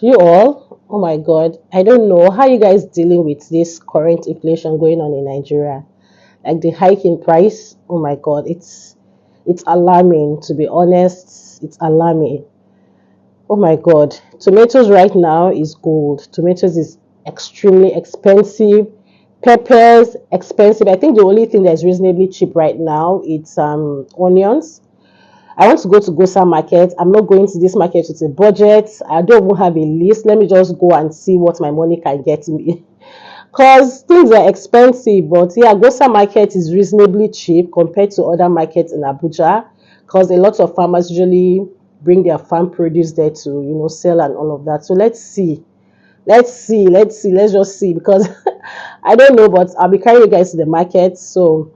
You all, oh my god, I don't know how you guys dealing with this current inflation going on in Nigeria. Like the hike in price, oh my god, it's alarming, to be honest. It's alarming. Oh my god. Tomatoes right now is gold. Tomatoes is extremely expensive. Peppers expensive. I think the only thing that's reasonably cheap right now it's onions. I want to go to Gosa Market. I'm not going to this market with a budget. I don't even have a list. Let me just go and see what my money can get me. Because things are expensive, but yeah, Gosa Market is reasonably cheap compared to other markets in Abuja. Because a lot of farmers usually bring their farm produce there to sell and all of that. So let's see. Let's just see because I don't know, but I'll be carrying you guys to the market. So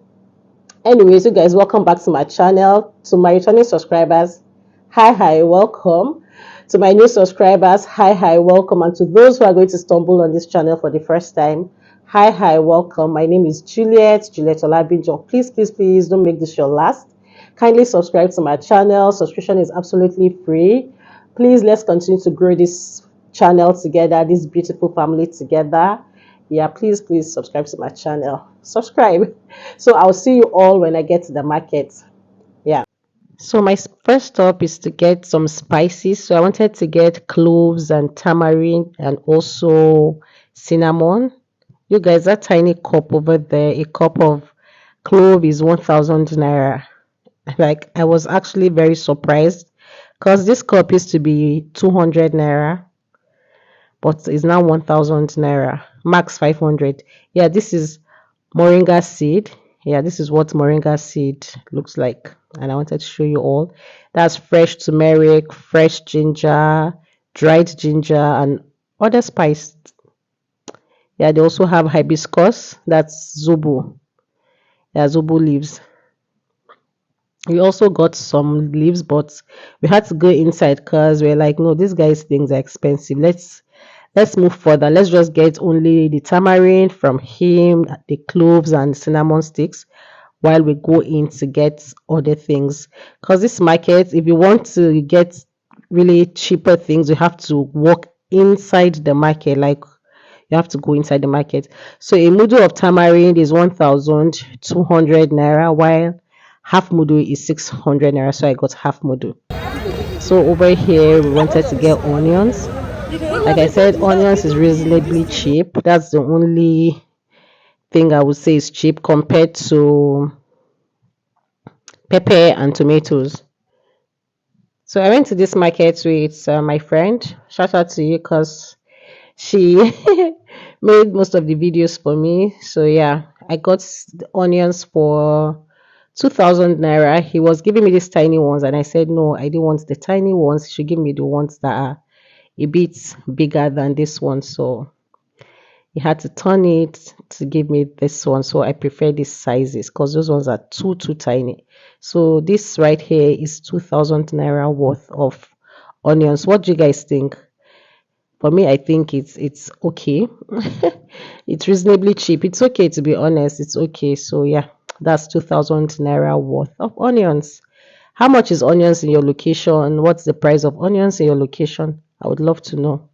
anyways, you guys, welcome back to my channel. To my returning subscribers, hi, welcome. To my new subscribers, hi, welcome. And to those who are going to stumble on this channel for the first time, hi, welcome. My name is Juliet Olabinjo. Please don't make this your last. Kindly subscribe to my channel. Subscription is absolutely free. Please, let's continue to grow this channel together, this beautiful family together. Yeah, please subscribe to my channel. Subscribe. So I'll see you all when I get to the market. Yeah. So my first stop is to get some spices. So I wanted to get cloves and tamarind and also cinnamon. You guys, that tiny cup over there, a cup of clove is 1,000 naira. Like I was actually very surprised because this cup used to be 200 naira, but it's now 1,000 naira, max 500. Yeah, this is moringa seed. Yeah, this is what moringa seed looks like, and I wanted to show you all. That's fresh turmeric, fresh ginger, dried ginger, and other spice. Yeah, they also have hibiscus. That's zobo. Yeah, zobo leaves. We also got some leaves, but we had to go inside because we're like, no, these guys' things are expensive. Let's move further. Let's just get only the tamarind from him, the cloves and cinnamon sticks while we go in to get other things. Because this market, if you want to get really cheaper things, you have to walk inside the market. Like you have to go inside the market. So a mudu of tamarind is 1,200 naira, while half mudu is 600 naira. So I got half mudu. So over here, we wanted to get onions. Like I said, onions is reasonably cheap. That's the only thing I would say is cheap compared to pepper and tomatoes. So I went to this market with my friend. Shout out to you because she made most of the videos for me. So yeah, I got the onions for 2,000 naira. He was giving me these tiny ones, and I said no, I didn't want the tiny ones. He should give me the ones that are a bit bigger than this one. So he had to turn it to give me this one. So I prefer these sizes because those ones are too tiny. So this right here is 2,000 naira worth of onions. What do you guys think? For me, I think it's okay. It's reasonably cheap. It's okay, to be honest. It's okay. So yeah, that's 2,000 naira worth of onions. How much is onions in your location? What's the price of onions in your location? I would love to know.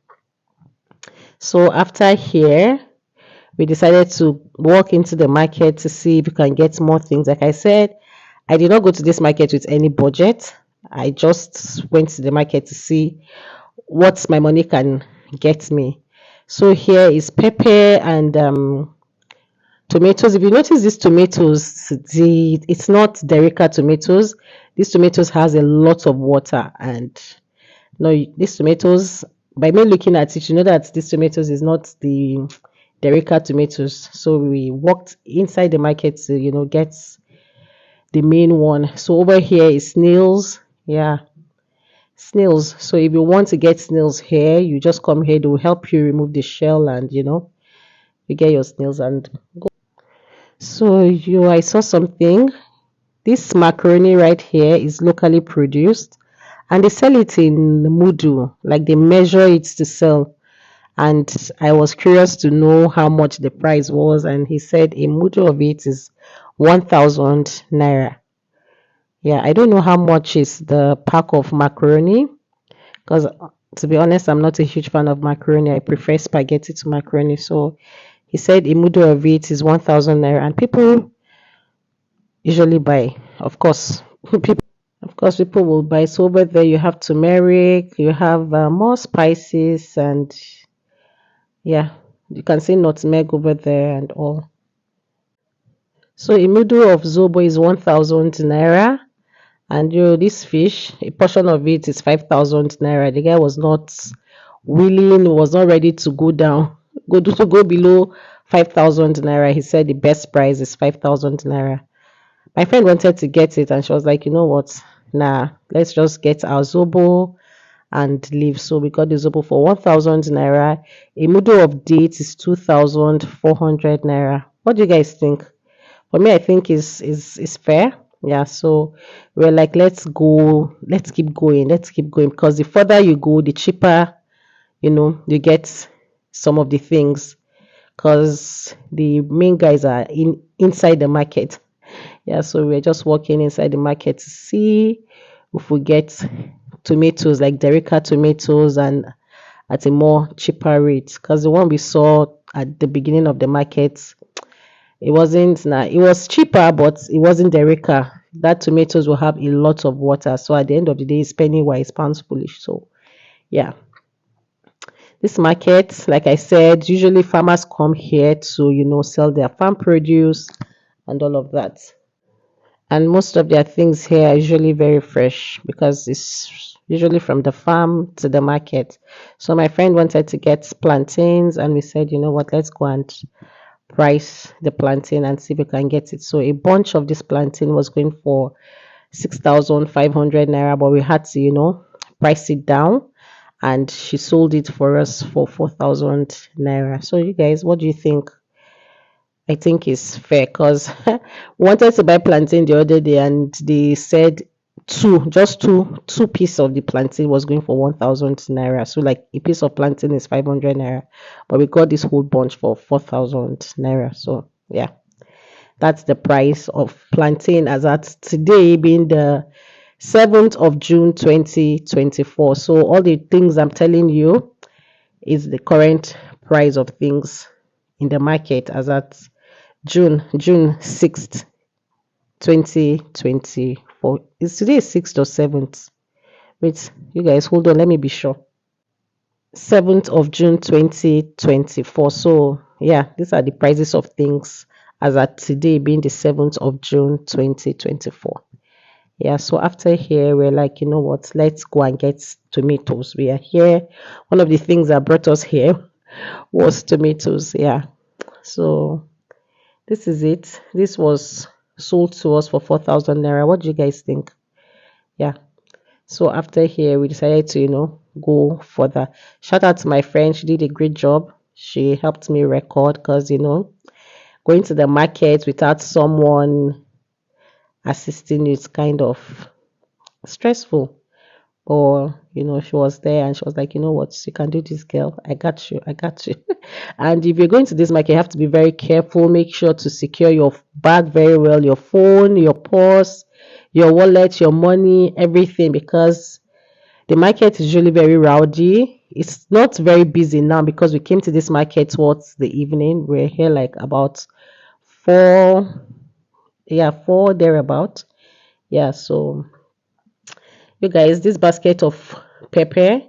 So after here, we decided to walk into the market to see if we can get more things. Like I said, I did not go to this market with any budget. I just went to the market to see what my money can get me. So here is pepper and tomatoes. If you notice these tomatoes, it's not Derica tomatoes. These tomatoes has a lot of water, and no, these tomatoes, by me looking at it, you know that these tomatoes is not the Derica tomatoes. So we walked inside the market to get the main one. So over here is snails. Yeah, snails. So if you want to get snails here, you just come here. They will help you remove the shell, and you get your snails and go. So I saw something. This macaroni right here is locally produced, and they sell it in mudu, like they measure it to sell. And I was curious to know how much the price was, and he said a mudu of it is 1,000 naira. Yeah, I don't know how much is the pack of macaroni because To be honest, I'm not a huge fan of macaroni. I prefer spaghetti to macaroni. So he said a mudu of it is 1,000 naira, and people usually buy. Of course, people will buy. So over there, you have turmeric, you have more spices, and yeah, you can see nutmeg over there and all. So a mudu of zobo is 1,000 naira, and this fish, a portion of it is 5,000 naira. The guy was not willing, was not ready to go down, go below 5,000 naira. He said the best price is 5,000 naira. My friend wanted to get it, and she was like, you know what? Nah, let's just get our zobo and leave. So we got the zobo for 1,000 naira. A mudu of dates is 2,400 naira. What do you guys think? For me, I think is fair. Yeah, so we're like, let's go, let's keep going, because the further you go, the cheaper, you get some of the things, because the main guys are inside the market. Yeah, so we're just walking inside the market to see if we get tomatoes, like Derica tomatoes, and at a more cheaper rate, because the one we saw at the beginning of the market, it wasn't, nah, it was cheaper, but it wasn't Derica. That tomatoes will have a lot of water. So at the end of the day, it's penny wise, pounds foolish. So yeah. This market, like I said, usually farmers come here to, sell their farm produce and all of that. And most of their things here are usually very fresh, because it's usually from the farm to the market. So my friend wanted to get plantains, and we said, you know what, let's go and price the plantain and see if we can get it. So a bunch of this plantain was going for 6,500 naira, but we had to, price it down, and she sold it for us for 4,000 naira. So you guys, what do you think? I think it's fair, because wanted to buy plantain the other day, and they said just two pieces of the plantain was going for 1,000 naira. So like a piece of plantain is 500 naira, but we got this whole bunch for 4,000 naira. So yeah, that's the price of plantain as at today, being the 7th of June 2024. So all the things I'm telling you is the current price of things in the market as at June 6th, 2024. Is today 6th or 7th? Wait, you guys hold on, let me be sure. 7th of June 2024. So yeah, these are the prices of things as at today, being the 7th of June 2024. Yeah, so after here, we're like, you know what, let's go and get tomatoes. We are here. One of the things that brought us here was tomatoes. Yeah, so this is it. This was sold to us for 4,000 naira. What do you guys think? Yeah. So after here, we decided to, go further. Shout out to my friend. She did a great job. She helped me record, because, going to the market without someone assisting you is kind of stressful. Or, she was there, and she was like, you know what, you can do this, girl. I got you. And if you're going to this market, you have to be very careful. Make sure to secure your bag very well, your phone, your purse, your wallet, your money, everything, because the market is usually very rowdy. It's not very busy now, because we came to this market towards the evening. We're here like about 4, yeah, 4 thereabout. Yeah, so you guys, this basket of pepper,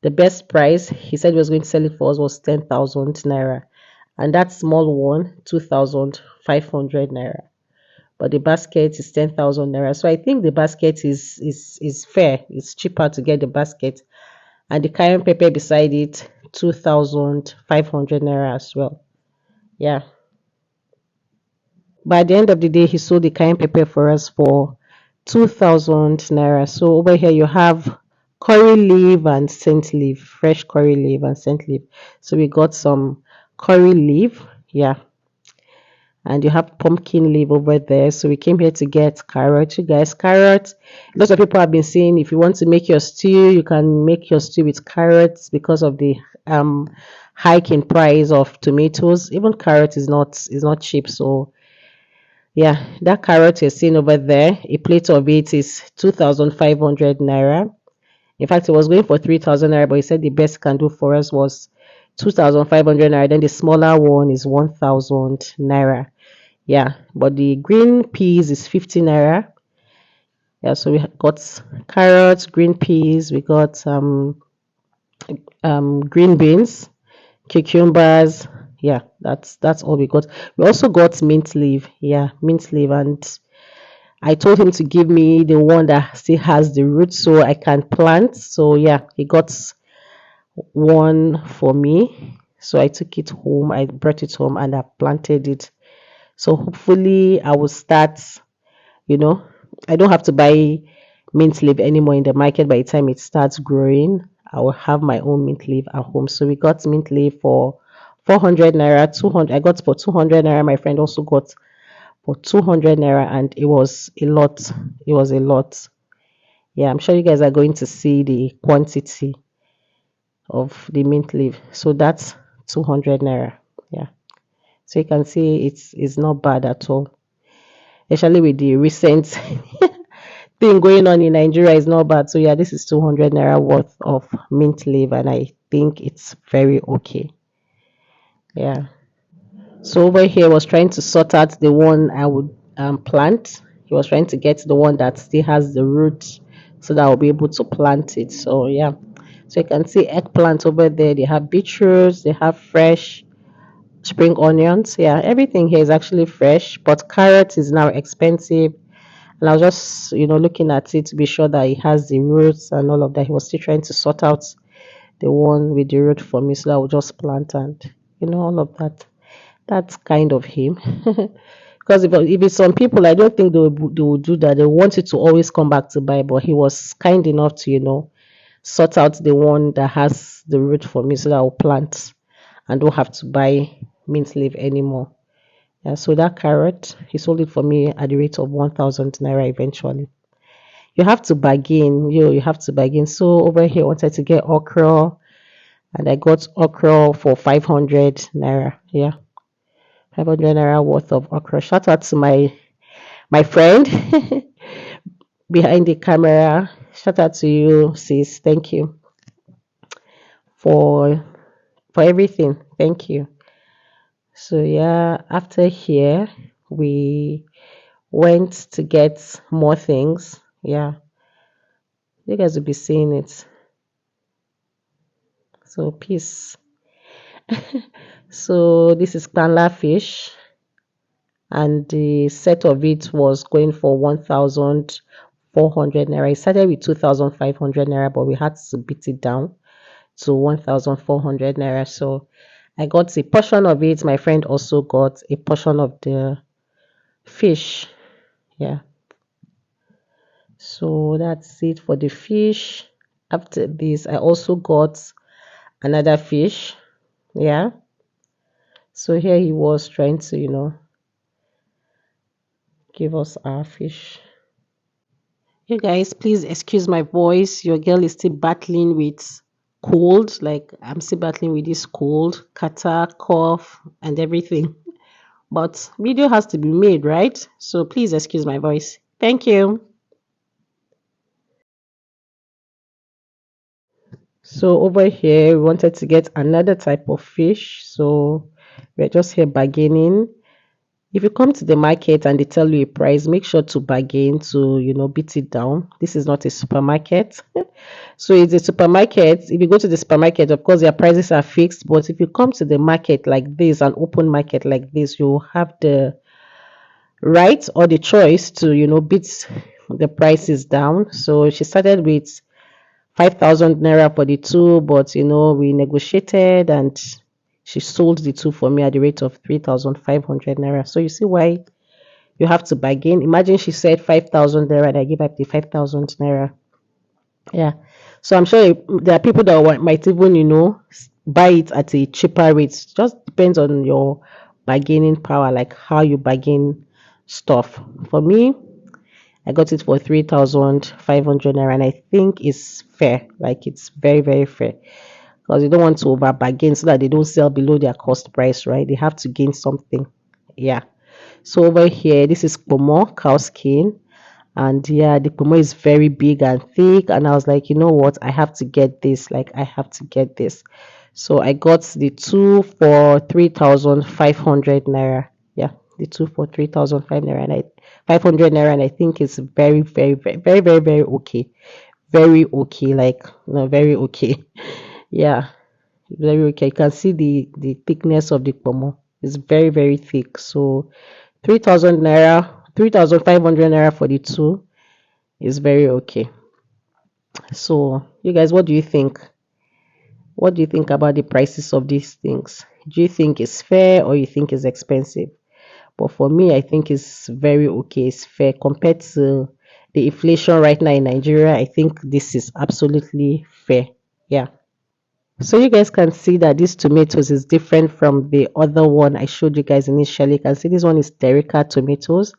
the best price he said he was going to sell it for us was 10,000 naira. And that small one, 2,500 naira. But the basket is 10,000 naira. So I think the basket is fair. It's cheaper to get the basket. And the cayenne pepper beside it, 2,500 naira as well. Yeah. By the end of the day, he sold the cayenne pepper for us for 2,000 naira. So over here you have curry leaf and scent leaf, fresh curry leaf and scent leaf. So we got some curry leaf, yeah. And you have pumpkin leaf over there. So we came here to get carrot. You guys, carrot. Lots of people have been saying if you want to make your stew, you can make your stew with carrots, because of the hike in price of tomatoes. Even carrot is not cheap. So yeah, that carrot you're seeing over there, a plate of it is 2,500 naira. In fact, it was going for 3,000 naira, but he said the best he can do for us was 2,500 naira. Then the smaller one is 1,000 naira. Yeah, but the green peas is 50 naira. Yeah, so we got carrots, green peas, we got green beans, cucumbers. Yeah, that's all we got. We also got mint leaf. Yeah, mint leaf, and I told him to give me the one that still has the roots so I can plant. So yeah, he got one for me. So I took it home. I brought it home and I planted it. So hopefully I will start, you know, I don't have to buy mint leaf anymore in the market by the time it starts growing. I will have my own mint leaf at home. So we got mint leaf for 400 naira, 200. I got for 200 naira. My friend also got for 200 naira, and it was a lot. It was a lot. Yeah, I'm sure you guys are going to see the quantity of the mint leaf. So that's 200 naira. Yeah. So you can see it's not bad at all. Especially with the recent thing going on in Nigeria is not bad. So yeah, this is 200 naira worth of mint leaf, and I think it's very okay. Yeah. So over here was trying to sort out the one I would plant. He was trying to get the one that still has the root so that I'll be able to plant it. So yeah. So you can see eggplant over there. They have beetroots, they have fresh spring onions. Yeah, everything here is actually fresh, but carrot is now expensive. And I was just, looking at it to be sure that it has the roots and all of that. He was still trying to sort out the one with the root for me so that I would just plant and, all of that. That's kind of him. Because if it's some people, I don't think they will do that. They want you to always come back to buy, but he was kind enough to, sort out the one that has the root for me so that I'll plant and don't have to buy mint leaf anymore. Yeah, so that carrot, he sold it for me at the rate of 1,000 naira eventually. You have to bargain, you have to bargain. So over here, I wanted to get okra, and I got okra for 500 naira. Yeah, 500 naira worth of okra. Shout out to my friend behind the camera. Shout out to you, sis. Thank you for everything. Thank you. So yeah, after here we went to get more things. Yeah, you guys will be seeing it. So peace. So this is Kpanla fish, and the set of it was going for 1,400 naira. It started with 2,500 naira, but we had to beat it down to 1,400 naira. So I got a portion of it. My friend also got a portion of the fish. Yeah. So that's it for the fish. After this, I also got another fish. Yeah. So here he was trying to, give us our fish. You guys, please excuse my voice. Your girl is still battling with cold. Like, I'm still battling with this cold, catarrh, cough, and everything. But video has to be made, right? So please excuse my voice. Thank you. So over here, we wanted to get another type of fish. So we're just here bargaining. If you come to the market and they tell you a price, make sure to bargain to, beat it down. This is not a supermarket. So it's a supermarket. If you go to the supermarket, of course, their prices are fixed. But if you come to the market like this, an open market like this, you have the right or the choice to, beat the prices down. So she started with 5,000 naira for the two, but, we negotiated and she sold the two for me at the rate of 3,500 naira. So you see why you have to bargain. Imagine she said 5,000 naira and I give up the 5,000 naira. Yeah. So I'm sure there are people that might even, buy it at a cheaper rate. Just depends on your bargaining power, like how you bargain stuff. For me, I got it for 3,500 naira, and I think it's fair. Like, it's very, very fair. Because you don't want to over bargain so that they don't sell below their cost price, right? They have to gain something. Yeah. So over here, this is pomo, cow skin, And yeah, the pomo is very big and thick. And I was like, you know what? I have to get this. Like, I have to get this. So I got the two for 3,500 naira. Yeah, the two for 3,500 naira. 500 naira. And I think it's very, very, very, very, very, very okay. Very okay. Like, very okay. Yeah, very okay. You can see the thickness of the pomo. It's very, very thick. So 3,000 naira, 3,500 naira for the two is very okay. So, you guys, what do you think? What do you think about the prices of these things? Do you think it's fair or you think it's expensive? But for me, I think it's very okay. It's fair compared to the inflation right now in Nigeria. I think this is absolutely fair. Yeah. So you guys can see that this tomatoes is different from the other one I showed you guys initially. You can see this one is Terica tomatoes.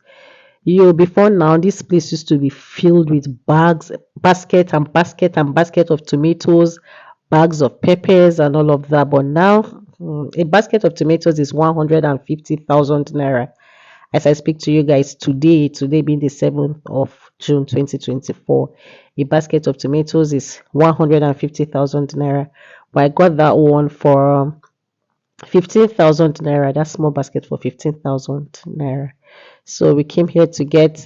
Before now, this place used to be filled with bags, basket and basket and basket of tomatoes, bags of peppers and all of that. But now, a basket of tomatoes is 150,000 naira. As I speak to you guys today being the 7th of June 2024, a basket of tomatoes is 150,000 naira. But I got that one for 15,000 naira, that small basket for 15,000 naira. So we came here to get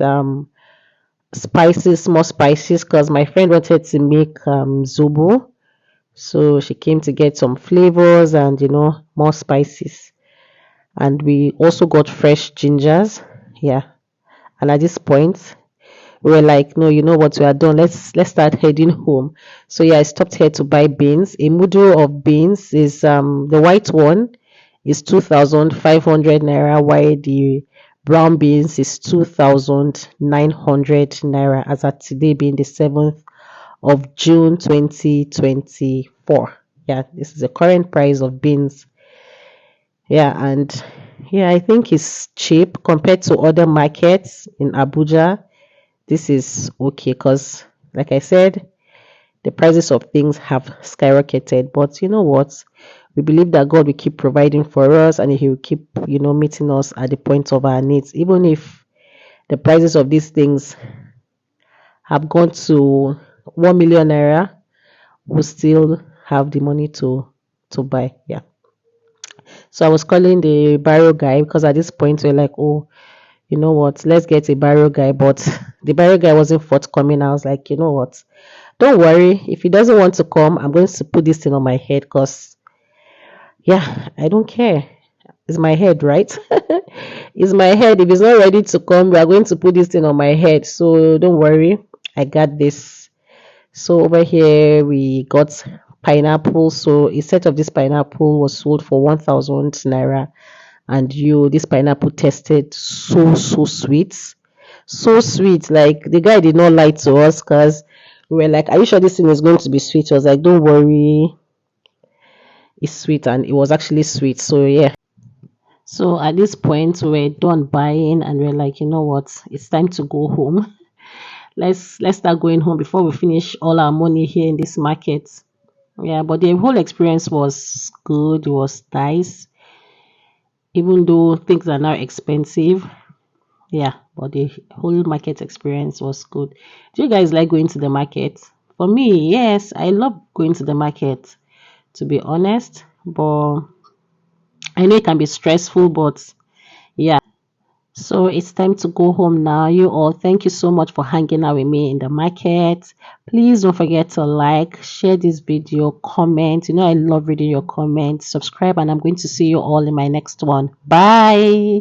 spices, more spices, because my friend wanted to make zobo. So she came to get some flavors and more spices. And we also got fresh gingers. Yeah. And at this point, we were like, no, you know what, we are done. Let's start heading home. So yeah, I stopped here to buy beans. A mudu of beans is the white one is 2,500 naira, while the brown beans is 2,900 naira, as at today being the 7th of June 2024. Yeah, this is the current price of beans. Yeah, and yeah, I think it's cheap compared to other markets in Abuja. This is okay because, like I said, the prices of things have skyrocketed. But you know what? We believe that God will keep providing for us and He will keep, meeting us at the point of our needs. Even if the prices of these things have gone to 1 million naira, we still have the money to buy. Yeah. So I was calling the barrel guy because at this point we're like, oh, you know what, let's get a barrel guy. But the barrel guy wasn't forthcoming. I was like, you know what, don't worry. If he doesn't want to come, I'm going to put this thing on my head because, yeah, I don't care. It's my head, right? It's my head. If he's not ready to come, we are going to put this thing on my head. So don't worry. I got this. So over here, we got pineapple. So a set of this pineapple was sold for 1,000 naira. And this pineapple tasted so sweet. So sweet. Like the guy did not lie to us because we were like, are you sure this thing is going to be sweet? I was like, don't worry, it's sweet. And it was actually sweet. So yeah. So at this point we're done buying and we're like, you know what, it's time to go home. Let's start going home before we finish all our money here in this market. Yeah, but the whole experience was good. It was nice. Even though things are now expensive. Yeah, but the whole market experience was good. Do you guys like going to the market? For me, yes, I love going to the market, to be honest. But I know it can be stressful, but yeah. So it's time to go home now. You all, thank you so much for hanging out with me in the market. Please don't forget to like, share this video, comment. I love reading your comments. Subscribe, and I'm going to see you all in my next one. Bye.